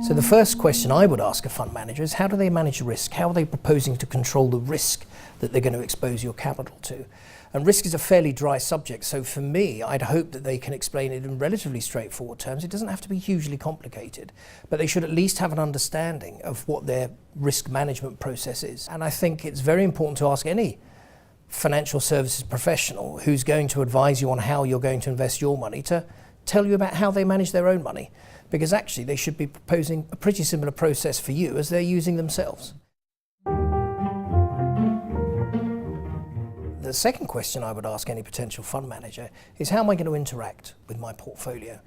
So the first question I would ask a fund manager is, how do they manage risk? How are they proposing to control the risk that they're going to expose your capital to? And risk is a fairly dry subject, so for me, I'd hope that they can explain it in relatively straightforward terms. It doesn't have to be hugely complicated, but they should at least have an understanding of what their risk management process is. And I think it's very important to ask any financial services professional who's going to advise you on how you're going to invest your money to tell you about how they manage their own money, because actually they should be proposing a pretty similar process for you as they're using themselves. The second question I would ask any potential fund manager is, how am I going to interact with my portfolio?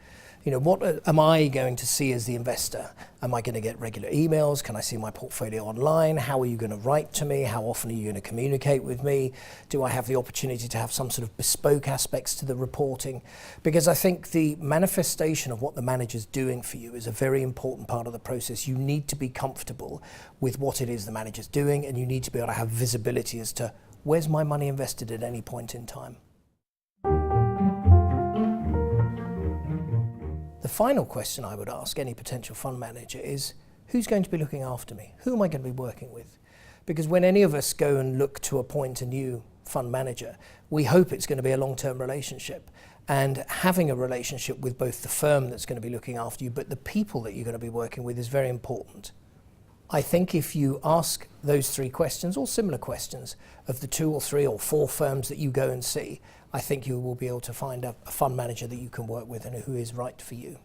You know, what am I going to see as the investor? Am I going to get regular emails? Can I see my portfolio online? How are you going to write to me? How often are you going to communicate with me? Do I have the opportunity to have some sort of bespoke aspects to the reporting? Because I think the manifestation of what the manager's doing for you is a very important part of the process. You need to be comfortable with what it is the manager's doing, and you need to be able to have visibility as to where's my money invested at any point in time. The final question I would ask any potential fund manager is, who's going to be looking after me? Who am I going to be working with? Because when any of us go and look to appoint a new fund manager, we hope it's going to be a long-term relationship. And having a relationship with both the firm that's going to be looking after you, but the people that you're going to be working with, is very important. I think if you ask those three questions, or similar questions, of the 2 or 3 or 4 firms that you go and see, I think you will be able to find a fund manager that you can work with and who is right for you.